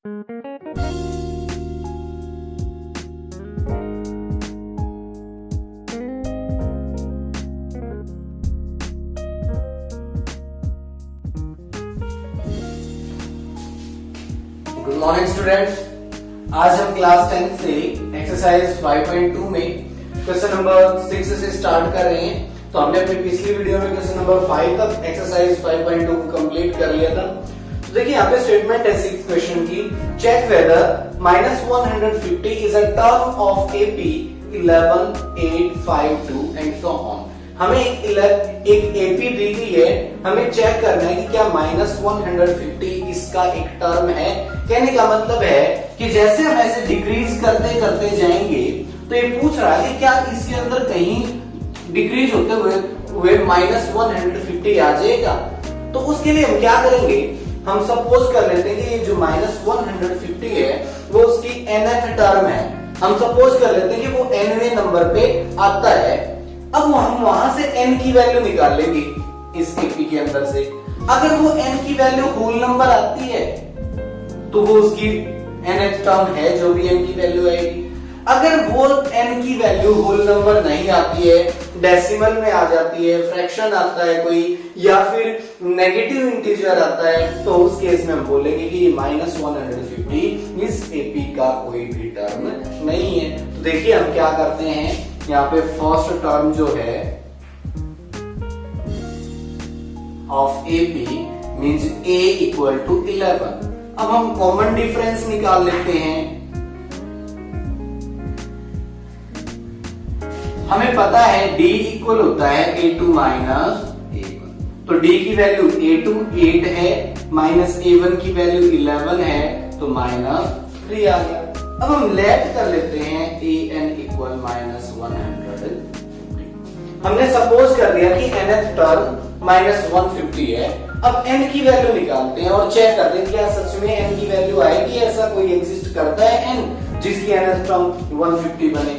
Good morning students, आज हम class 10 से एक्सरसाइज 5.2 में क्वेश्चन नंबर 6 से स्टार्ट कर रहे हैं। तो हमने अपनी पिछली वीडियो में क्वेश्चन नंबर 5 तक एक्सरसाइज 5.2 को कंप्लीट कर लिया था। तो देखिए यहाँ पे स्टेटमेंट है 6th क्वेश्चन की, check whether -150 is a term of AP 11, 8, 5, 2 and so on. हमें एक AP दी गई है, हमें चेक करना है कि क्या -150 इसका एक टर्म है। कहने का मतलब है कि जैसे हम ऐसे डिक्रीज करते करते जाएंगे तो ये पूछ रहा है कि क्या इसके अंदर कहीं डिक्रीज होते हुए -150 आ जाएगा। तो उसके लिए हम क्या करेंगे, हम सपोज कर लेते हैं कि ये जो -150 है वो उसकी nth टर्म है। हम सपोज कर लेते हैं कि वो nवें नंबर पे आता है। अब हम वहां से n की वैल्यू निकाल लेंगे इस AP के अंदर से। अगर वो n की वैल्यू होल नंबर आती है तो वो उसकी nth टर्म है, जो भी n की वैल्यू आएगी। अगर वो n की वैल्यू होल नंबर नहीं आती है, डेसिमल में आ जाती है, फ्रैक्शन आता है कोई, या फिर नेगेटिव इंटीजर आता है, तो उस केस में हम बोलेंगे कि -150 इस AP का कोई भी टर्म नहीं है। तो देखिए हम क्या करते हैं, यहाँ पे फर्स्ट टर्म जो है of AP means A equal to 11। अब हम कॉमन डिफरेंस निकाल लेते हैं। हमें पता है D इक्वल होता है A2 माइनस A1। तो D की वैल्यू A2 8 है, माइनस A1 की वैल्यू 11 है, तो -3 आ गया। अब हम लेट कर लेते हैं AN इक्वल -150। हमने सपोज कर लिया कि nth टर्म -150 है। अब n की वैल्यू निकालते हैं और चेक करते हैं क्या सच में n की वैल्यू आएगी। ऐसा कोई एग्जिस्ट करता है n जिसकी nth टर्म 150 बने।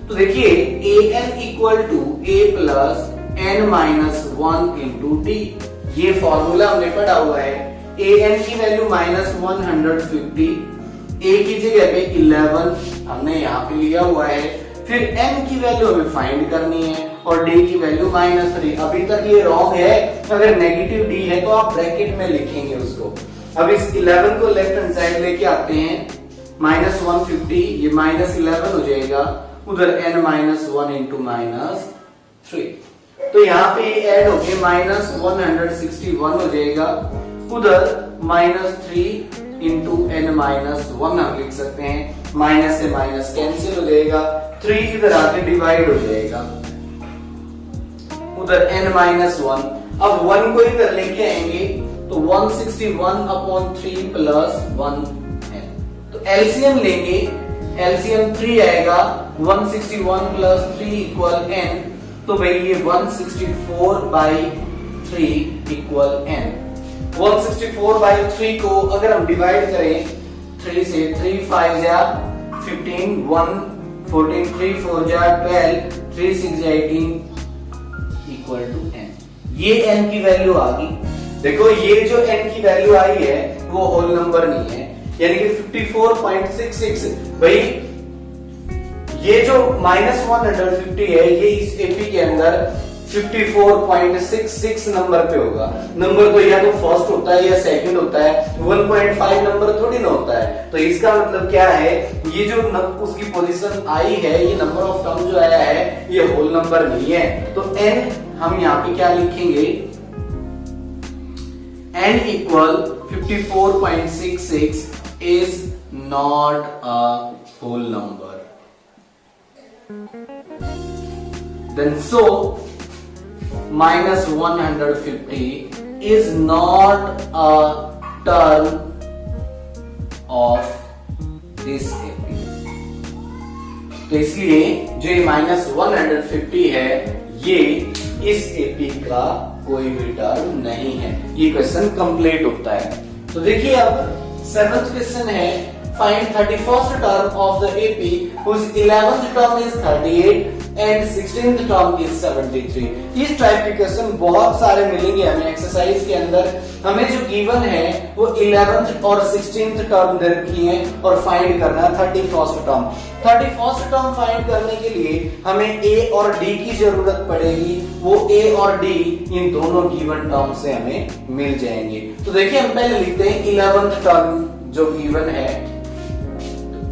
तो देखिए AN equal to A plus n minus 1 into D, ये फॉर्मूला हमने पढ़ा हुआ है। AN की वैल्यू -150, A की जगह पे 11 हमने यहाँ पे लिया हुआ है, फिर n की वैल्यू हमें फाइंड करनी है और D की वैल्यू -3। अभी तक ये रॉन्ग है, अगर नेगेटिव D है तो आप ब्रैकेट में लिखेंगे उसको। अब इस 11 को लेफ्ट हैंड साइड लेके आते हैं, -150 ये -11 हो जाएगा, उधर n-1 इंटू -3। तो यहाँ पे ऐड होके -161 हो जाएगा, उधर -3 इंटू n-1 हम लिख सकते हैं। माइनस से माइनस कैंसिल हो जाएगा, 3 इधर आके डिवाइड हो जाएगा, उधर n-1। अब 1 को इधर लेके आएंगे तो 161 अपॉन 3 प्लस 1 है। तो एलसीएम लेंगे, एलसीएम 3 आएगा, 161 प्लस 3 इक्वल n। तो भाई ये 164/3 इक्वल n। 164/3 को अगर हम डिवाइड करें 3 से, 3 5 जा 15, 1 14, 3 4 जा 12, 3 6 जा 18 इक्वल टू n। ये n की वैल्यू आ गई। देखो ये जो n की वैल्यू आई है वो होल नंबर नहीं है, यानी कि 54.66। भाई ये जो -150 है ये इस AP के अंदर 54.66 नंबर पे होगा। नंबर तो या तो फर्स्ट होता है या सेकंड होता है, 1.5 नंबर थोड़ी ना होता है। तो इसका मतलब क्या है, ये जो उसकी पोजीशन आई है, ये नंबर ऑफ टर्म जो आया है ये होल नंबर नहीं है। तो n हम यहाँ पे क्या लिखेंगे, n equal 54.66 is not a whole number. Then so -150 is not a term of this AP। तो इसलिए जो ये -150 है ये इस AP का कोई भी टर्म नहीं है। ये क्वेश्चन कंप्लीट होता है। तो देखिए अब 7th क्वेश्चन है, find 31st term of the AP whose 11th term is 38, and 16th term is 73। इस टाइप के क्वेश्चन बहुत सारे मिलेंगे हमें एक्सरसाइज के अंदर। हमें जो गिवन है वो 11th और 16th टर्म दे रखी है और फाइंड करना है 31st term. 31st term find करने के लिए हमें ए और डी की जरूरत पड़ेगी। वो ए और डी इन दोनों गिवन टर्म से हमें मिल जाएंगे। तो देखिए हम पहले लिखते हैं 11th टर्म जो गिवन है,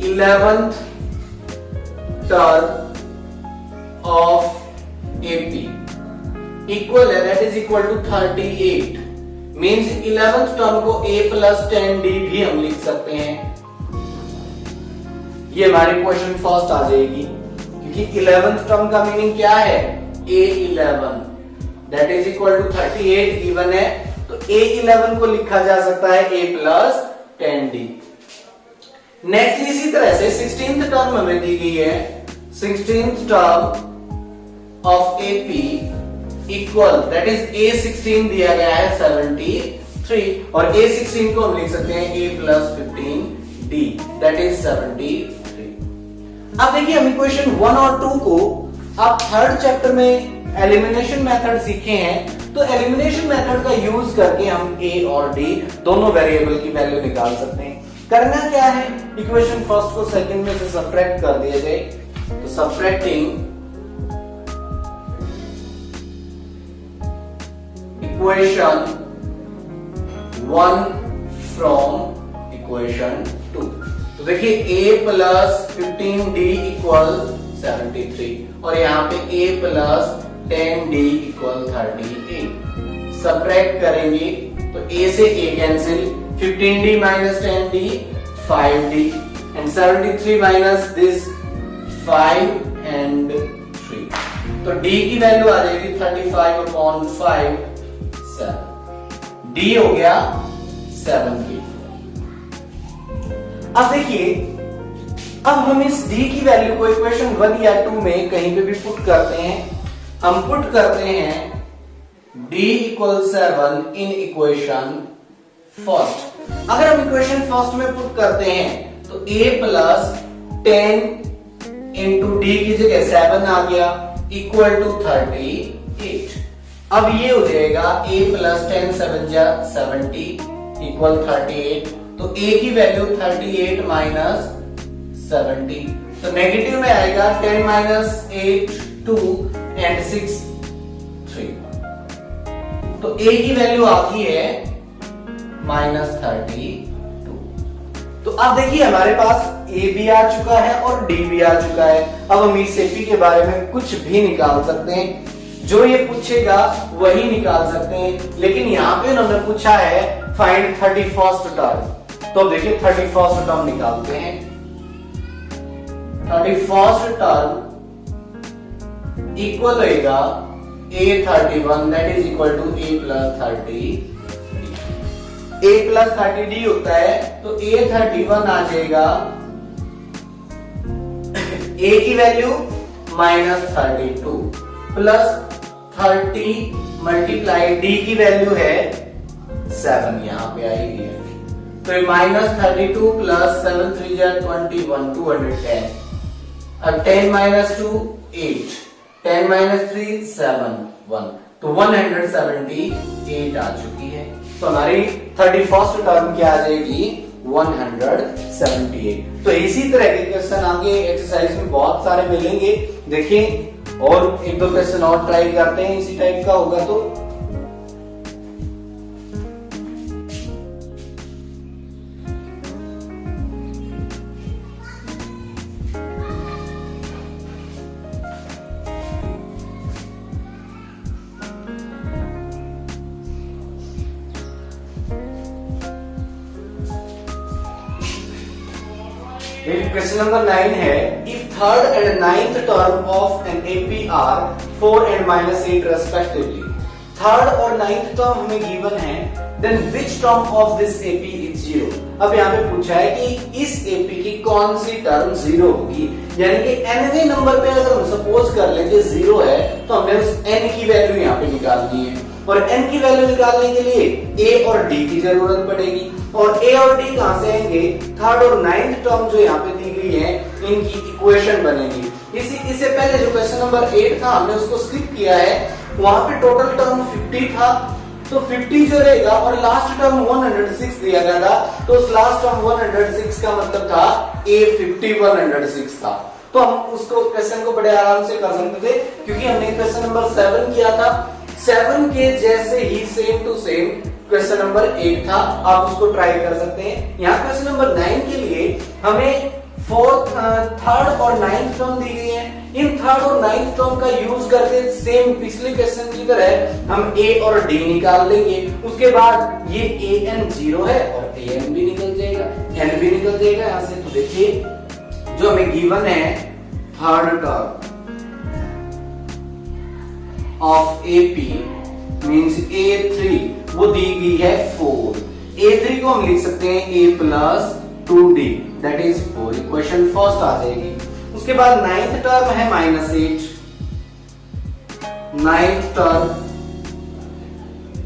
11th term of AP equal है, that is equal to 38। Means 11th term को a प्लस 10d भी हम लिख सकते हैं। ये हमारी क्वेश्चन फर्स्ट आ जाएगी, क्योंकि 11th टर्म का मीनिंग क्या है, a11 that is equal to 38 given है, तो a11 को लिखा जा सकता है a प्लस 10d। नेक्स्ट इसी तरह से 16th टर्म हमें दी गई है, 16th term of AP equal that is a16 दिया गया है 73 और a16 को हम लिख सकते हैं a plus 15d that is 73। अब देखिए हम इक्वेशन 1 और 2 को आप थर्ड चैप्टर में एलिमिनेशन मेथड सीखे हैं, तो एलिमिनेशन मेथड का यूज करके हम a और d दोनों वेरिएबल की वैल्यू निकाल सकते हैं। करना क्या है, इक्वेशन फर्स्ट को सेकंड में से सब्ट्रैक्ट कर दिया जाए, तो सब्ट्रैक्टिंग इक्वेशन 1 फ्रॉम इक्वेशन 2, तो देखिए a प्लस 15d इक्वल 73 और यहाँ पे a प्लस 10d इक्वल 38। सब्ट्रैक्ट करेंगे तो a से a cancel, 15d minus 10d 5d and 73 minus this 5 and 3, तो d की वैल्यू आ जाएगी 35/5 7। d हो गया 7 की। अब देखिए अब हम इस d की वैल्यू को इक्वेशन 1 या 2 में कहीं पे भी पुट करते हैं। हम पुट करते हैं d equal 7 in equation first. अगर हम इक्वेशन फर्स्ट में पुट करते हैं तो a प्लस 10 इंटू डी की जगह 7 आ गया इक्वल टू 38। अब ये हो जाएगा a प्लस 10 7 जा 70 इक्वल 38, तो a की वैल्यू 38 माइनस 70, तो नेगेटिव में आएगा 10 माइनस 8 2 एंड 6 3, तो a की वैल्यू आती है माइनस 32। तो अब देखिए हमारे पास a भी आ चुका है और d भी आ चुका है। अब हम इस AP के बारे में कुछ भी निकाल सकते हैं, जो ये पूछेगा वही निकाल सकते हैं। लेकिन यहाँ पे उन्होंने पूछा है फाइंड 31st टर्म, तो अब देखिए 31st टर्म निकालते हैं। 31st टर्म इक्वल होगा a31 that is equal to a plus 30, a plus 30d होता है, तो a31 आ जाएगा, a की value minus 32 plus 30 multiply d की वैल्यू है 7 यहाँ पे आएगी, तो माइनस 32 प्लस 7 3 जा 21 210। अब 10 माइनस 2 8, 10 माइनस 3 7 1, तो 178 आ चुकी है। तो हमारी 31st टर्म क्या आ जाएगी 178। तो इसी तरह के क्वेश्चन आगे एक्सरसाइज में बहुत सारे मिलेंगे। देखिए और एक दो क्वेश्चन और ट्राई करते हैं, इसी टाइप का होगा तो। क्वेश्चन नंबर 9 है, if third and ninth term of an AP are 4 and -8 respectively, third और नाइन्थ टर्म हमें गिवन है, then which term of this AP is 0। अब यहाँ पे पूछा है कि इस एपी की कौन सी टर्म 0 होगी, यानी कि nवें नंबर पे अगर हम सपोज कर लेते 0 है तो हमने उस n की वैल्यू यहाँ पे निकालनी है, और n की वैल्यू निकालने के लिए a और d की जरूरत पड़ेगी, और a और d कहां से आएंगे, थर्ड और नाइन्थ टर्म जो यहाँ पे दी गई है इनकी इक्वेशन बनेगी। इससे पहले जो क्वेश्चन नंबर 8 था हमने उसको स्किप किया है, वहां पे टोटल टर्म 50 था, तो 50 जो रहेगा और लास्ट टर्म 106 दिया गया था, तो उस लास्ट टर्म 106 का मतलब था A50 106 था। तो हम उसको क्वेश्चन को बड़े आराम से कर सकते थे क्योंकि हमने क्वेश्चन नंबर 7 किया था, 7 के जैसे ही same to same question number 8 था, आप उसको ट्राई कर सकते हैं। यहाँ क्वेश्चन नंबर 9 के लिए हमें थर्ड और नाइन्थ टर्म दी गई है, इन थर्ड और नाइन्थ टर्म का यूज करके सेम पिछले क्वेश्चन की तरह हम a और d निकाल लेंगे, उसके बाद ये an 0 है और an भी निकल जाएगा, n भी निकल जाएगा यहां से। तो देखिए जो हमें गिवन है third term of AP means A3 वो दी गई है 4, A3 को हम लिख सकते हैं A plus 2D that is 4, equation first आ जाएगी। उसके बाद नाइन्थ टर्म है -8, ninth term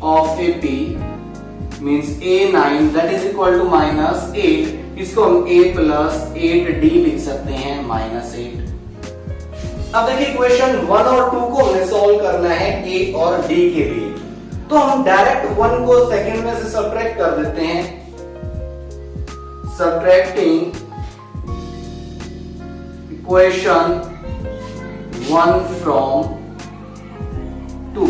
of AP means A9 that is equal to -8, इसको हम A प्लस 8D लिख सकते हैं -8। अब देखिए इक्वेशन 1 और 2 को हमें सॉल्व करना है A और D के लिए, तो हम डायरेक्ट 1 को सेकंड में से सब्ट्रैक्ट कर देते हैं, subtracting equation 1 from 2।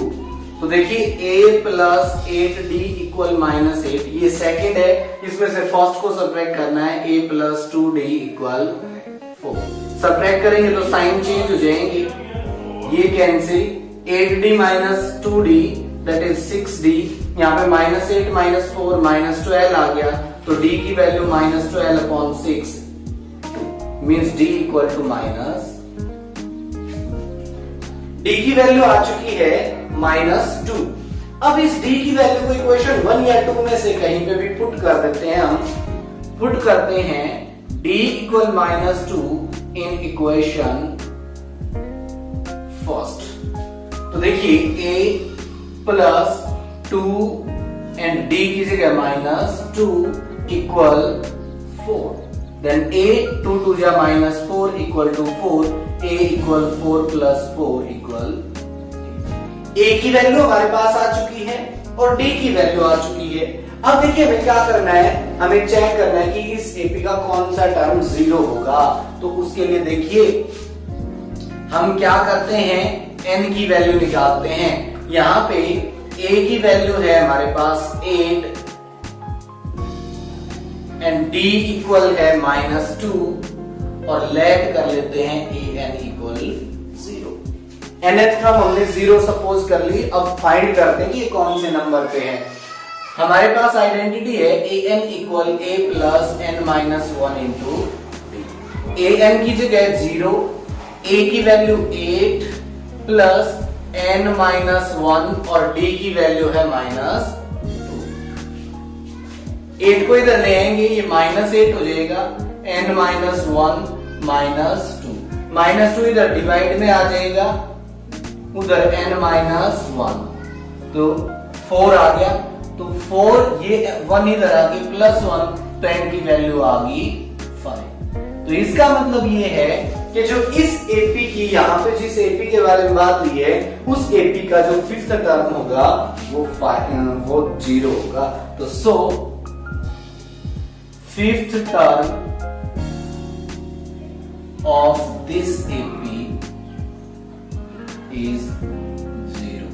तो देखिए a प्लस 8d इक्वल -8, ये सेकंड है, इसमें से फर्स्ट को सब्ट्रैक्ट करना है, a plus 2d equal 4। Subtract करेंगे तो साइन चेंज हो जाएंगे, ये cancel, 8d minus 2d that is 6d, यहाँ पे -8 -4 -12 आ गया, तो d की value -12/6 means d equal to d की वैल्यू आ चुकी है -2। अब इस d की वैल्यू को इक्वेशन 1 या 2 में से कहीं पे भी पुट कर देते हैं, हम पुट करते हैं d equal -2 in equation first. तो देखिए a प्लस 2 एंड d की जगह -2 इक्वल 4, देन a 2 2 जा -4 equal to 4, a equal 4 plus 4 equal a की वैल्यू हमारे पास आ चुकी है और d की वैल्यू आ चुकी है। अब देखिए हमें क्या करना है, हमें चेक करना है कि इस AP का कौन सा टर्म 0 होगा। तो उसके लिए देखिए हम क्या करते हैं, n की वैल्यू निकालते हैं। यहाँ पे a की वैल्यू है हमारे पास 8 एंड d इक्वल है -2 और लेट कर लेते हैं an इक्वल 0। nth टर्म हमने 0 सपोज कर ली। अब फाइंड करते हैं कि ये कौन से नंबर पे है। हमारे पास आइडेंटिटी है an equal a plus n minus 1 into d। an की जगह 0, a की वैल्यू 8 प्लस n माइनस 1 और d की वैल्यू है -2। 8 को इधर ले आएंगे, ये -8 हो जाएगा, n माइनस 1 -2 इधर डिवाइड में आ जाएगा, उधर n माइनस 1 तो 4 आ गया, तो 4 ये 1 इधर आ गई +1 तो n की वैल्यू आ गई 5। तो इसका मतलब ये है कि जो इस AP की यहाँ पे जिस AP के बारे में बात हुई है उस AP का जो 5th टर्म होगा वो 0 होगा। तो सो 5th term of this AP is 0।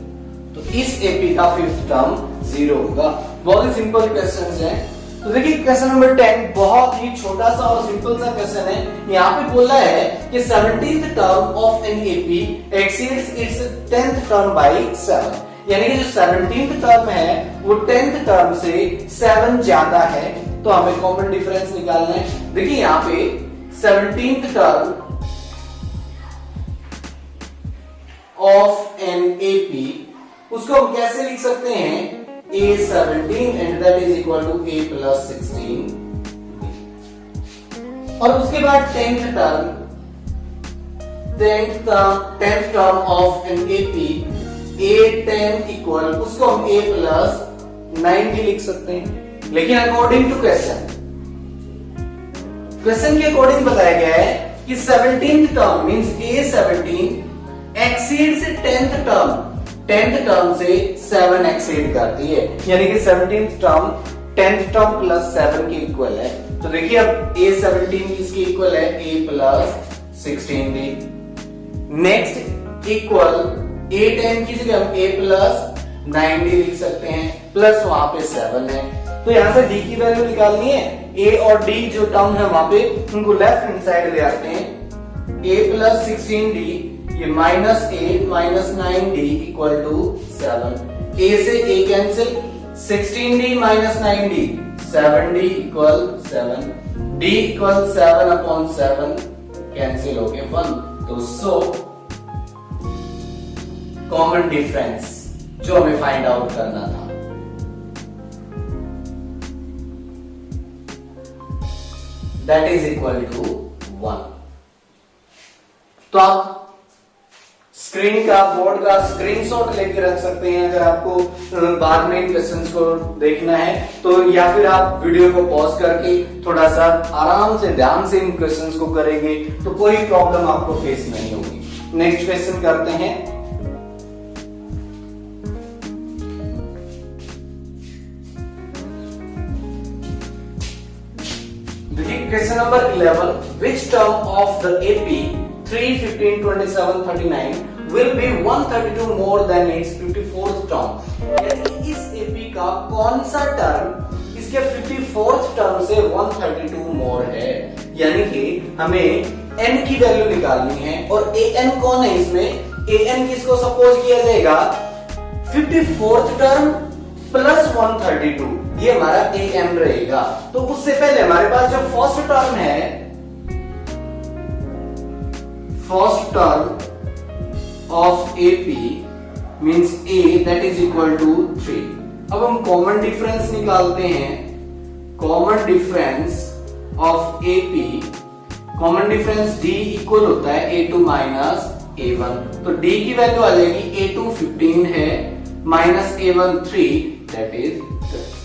तो इस AP का 5th टर्म 0 होगा। बहुत ही सिंपल क्वेश्चंस हैं। तो देखिए क्वेश्चन नंबर 10 बहुत ही छोटा सा और सिंपल सा क्वेश्चन है। यहाँ पे बोला है कि 17th term of an AP exceeds its 10th term by 7, यानी कि जो 17th टर्म है वो 10th टर्म से 7 ज्यादा है। तो हमें कॉमन डिफरेंस निकालना है। देखिए यहाँ पे 17th term of an AP उसको हम कैसे लिख सकते हैं, A17 and that is equal to A plus 16। और उसके बाद 10th term of an AP A10 equal, उसको हम A plus 9 भी लिख सकते हैं। लेकिन अकॉर्डिंग टू क्वेश्चन के अकॉर्डिंग बताया गया है कि 17th term means A17 exceeds 10th term से 7 एक्सीड करती है, यानी कि 17th term 10th term plus 7 के इक्वल है। तो देखिए अब A17 इसके इक्वल है A plus 16D। Next equal A10 की जगह हम A प्लस 9D लिख सकते हैं, प्लस वहां पे 7 है। तो यहां से D की वैल्यू निकालनी है। A और D जो टर्म है वहां पे उनको लेफ्ट हैंड साइड ले आते हैं। A प्लस 16D ये minus A minus 9D equal to 7। A से A cancel, 16D minus 9D 7D equal 7। D equal 7 upon 7 cancel हो गए 1। तो सो कॉमन डिफरेंस जो हमें फाइंड आउट करना था दैट इज इक्वल टू 1। तो आप स्क्रीन का बोर्ड का स्क्रीनशॉट लेके रख सकते हैं अगर आपको बाद में क्वेश्चंस को देखना है तो, या फिर आप वीडियो को पॉज करके थोड़ा सा आराम से ध्यान से इन क्वेश्चंस को करेंगे तो कोई प्रॉब्लम आपको फेस नहीं होगी। नेक्स्ट क्वेश्चन करते हैं। Question number 11. Which term of the AP 3, 15, 27, 39 will be 132 more than its 54th term? यानी इस AP का कौन सा टर्म इसके 54th टर्म से 132 मोर है? यानी कि हमें n की वैल्यू निकालनी है और an कौन है इसमें? an किसको सपोज किया जाएगा 54th टर्म प्लस 132, ये हमारा an रहेगा। तो उससे पहले हमारे पास जो फर्स्ट टर्म है, first term of AP means A that is equal to 3। अब हम कॉमन डिफरेंस निकालते हैं। Common difference of AP, common difference D equal होता है A2 माइनस A1। तो D की वैल्यू आ जाएगी A2 15 है माइनस A1 3 दैट इज 12।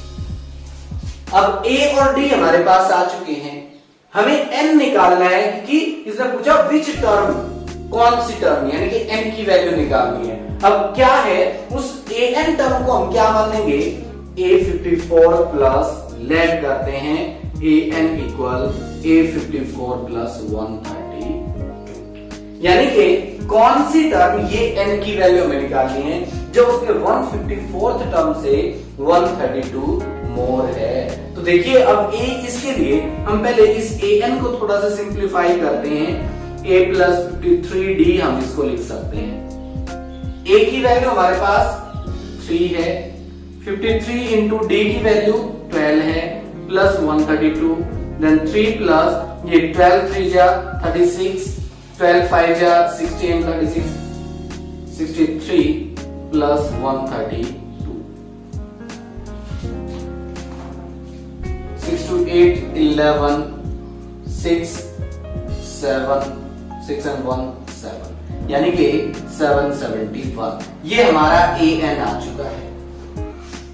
अब A और D हमारे पास आ चुके हैं, हमें n निकालना है क्योंकि इसने पूछा विच टर्म, कौन सी टर्म, यानी कि n की वैल्यू निकालनी है। अब क्या है उस an टर्म को हम क्या मानेंगे A54 प्लस लेट करते हैं an इक्वल A54 प्लस 132, यानी कि कौन सी टर्म ये n की वैल्यू हमें निकालनी है जो उसके 154th टर्म से 132 मोर है। तो देखिए अब a इसके लिए हम पहले इस an को थोड़ा सा सिंप्लीफाई करते हैं। a प्लस 53d हम इसको लिख सकते हैं। a की वैल्यू हमारे पास 3 है, 53 इंटू d की वैल्यू 12 है प्लस 132, देन 3 प्लस ये 12 3 जा 36, 12 5 जा 16 36, 63 प्लस 132, 6 to 8 11, 6 7 6 and 1 7, यानी कि 771। ये हमारा an आ चुका है।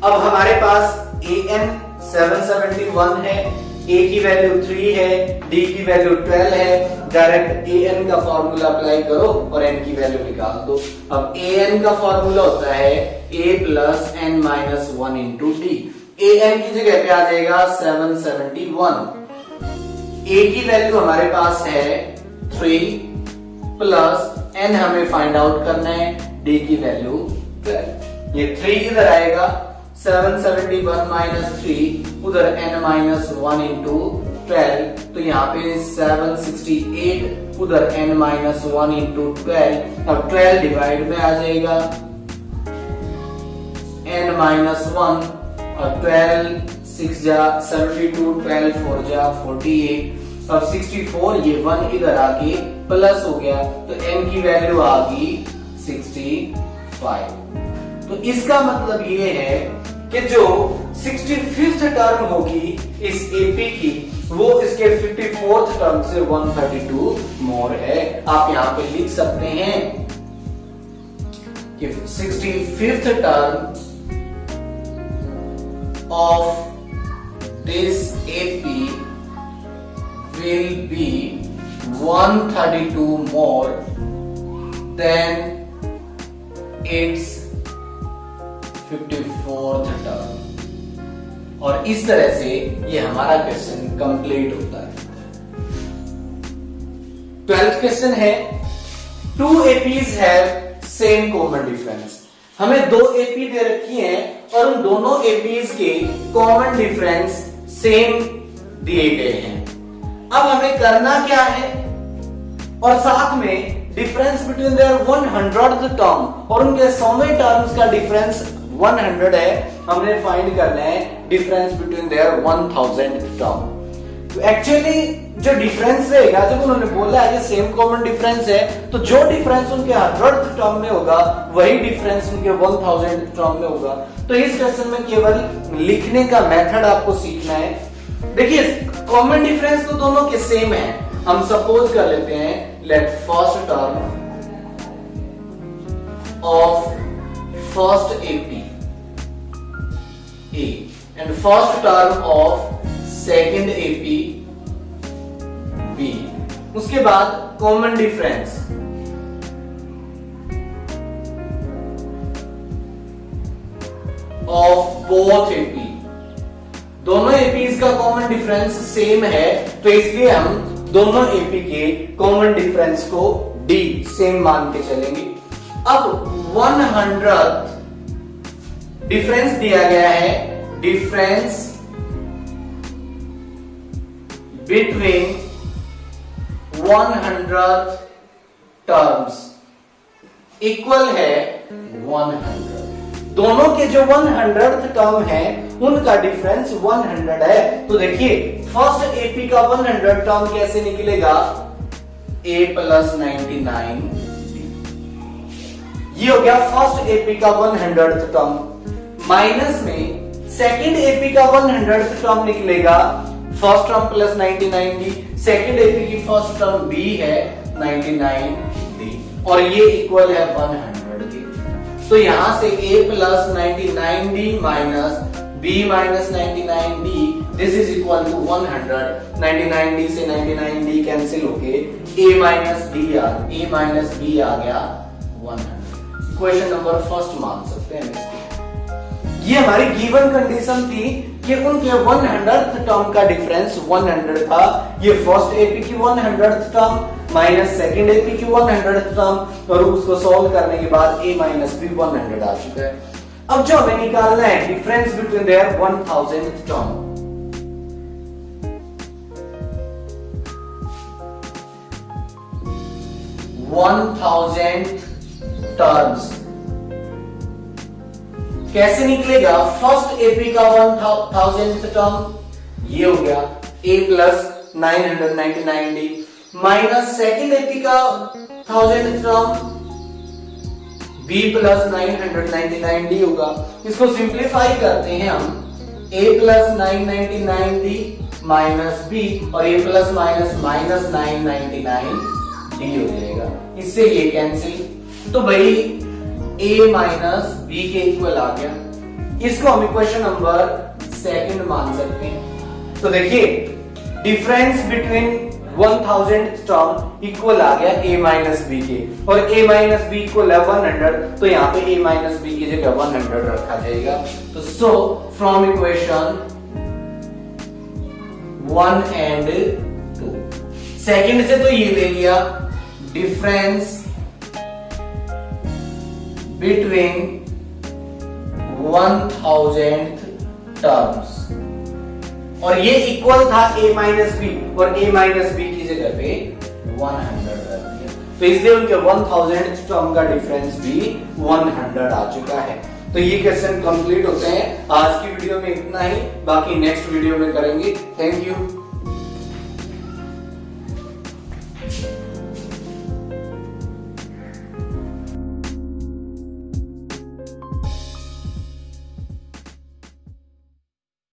अब हमारे पास an 771 है, a की वैल्यू 3 है, d की वैल्यू 12 है। डायरेक्ट an का फॉर्मूला अप्लाई करो और n की वैल्यू निकाल दो। अब an का फॉर्मूला होता है a plus n minus 1 into d। an की जगह पे आ जाएगा 771। a की वैल्यू हमारे पास है 3 प्लस n हमें फाइंड आउट करना है, d की वैल्यू 12। ये 3 इधर आएगा, 771 माइनस 3 उधर n माइनस 1 इंटू 12, तो यहाँ पे 768 उधर n माइनस 1 इंटू 12। अब 12 डिवाइड में आ जाएगा n माइनस 1 और 12 6 जा 72, 12 4 जा 48। अब 64 ये 1 इधर आके प्लस हो गया तो n की वैल्यू आ गई 65। तो इसका मतलब ये है कि जो 65th टर्म होगी इस AP की वो इसके 54th टर्म से 132 मोर है। आप यहां पे लिख सकते हैं कि 65th term of this AP will be 132 more than its 54th term। और इस तरह से ये हमारा क्वेश्चन कंप्लीट होता है। 12th क्वेश्चन है, 2 APs have same common difference। हमें 2 AP दे रखी हैं और उन दोनों APs के कॉमन डिफरेंस सेम दिए गए हैं। अब हमें करना क्या है, और साथ में difference between their 100th term और उनके 100वें टर्म्स का डिफरेंस 100 है, हमने फाइंड करना है difference between their 1000th term. तो एक्चुअली जो डिफरेंस रहेगा, जब उन्होंने बोला है कि सेम कॉमन डिफरेंस है, तो जो डिफरेंस उनके 100th टर्म में होगा वही डिफरेंस उनके 1000th टर्म में होगा। तो इस क्वेश्चन में केवल लिखने का मेथड आपको सीखना है। देखिए कॉमन डिफरेंस तो दोनों के सेम है। हम सपोज कर लेते हैं, let first term of first AP A and first term of second AP B. उसके बाद common difference of both AP. दोनों एपीज का कॉमन डिफरेंस सेम है, तो इसलिए हम दोनों एपी के कॉमन डिफरेंस को डी सेम मान के चलेंगे। अब 100th डिफरेंस दिया गया है, difference between 100th terms equal है 100। दोनों के जो 100th टर्म है उनका डिफरेंस 100 है। तो देखिए फर्स्ट एपी का 100 टर्म कैसे निकलेगा, a प्लस 99। ये हो गया फर्स्ट एपी का 100th टर्म। माइनस में सेकंड एपी का 100th टर्म निकलेगा, first term plus 99d। Second AP की फर्स्ट टर्म b है 99d और ये इक्वल है 100 के। तो यहां से a plus 99d minus b minus 99d, this is equal to 100। 99d से 99d कैंसिल होके a माइनस b आ गया 100। क्वेश्चन नंबर फर्स्ट मान सकते हैं इसको। ये हमारी गिवन कंडीशन थी कि उनके 100th टर्म का डिफरेंस 100 था। ये फर्स्ट एपी की 100th term minus second AP की 100th टर्म, और उसको सॉल्व करने के बाद a माइनस b 100 आ चुका है। अब जो हमें निकालना है difference between their 1000th term. 1000th terms कैसे निकलेगा, फर्स्ट एपी का 1000th टर्म ये हो गया a plus 999d minus second AP का 1000th term b plus 999d होगा। इसको सिंप्लीफाई करते हैं हम, a plus 999d minus b और a plus minus minus 999d हो जाएगा। इससे ये कैंसिल, तो भाई a माइनस b के इक्वल आ गया। इसको हम इक्वेशन नंबर सेकंड मान सकते हैं। तो देखिए difference between 1000th term equal आ गया a माइनस b के, और a माइनस b इक्वल है 100, तो यहाँ पे a माइनस b की जगह 100 रखा जाएगा। तो so from equation 1 and 2, second से तो ये ले लिया डिफरेंस बिटवीन 1000th टर्म्स, और ये इक्वल था a माइनस बी, और a माइनस बी की जगह पे 100 रख दिया। तो इसलिए उनके 1000th टर्म का डिफरेंस भी 100 आ चुका है। तो ये क्वेश्चन कंप्लीट होते हैं। आज की वीडियो में इतना ही, बाकी नेक्स्ट वीडियो में करेंगे। Thank you.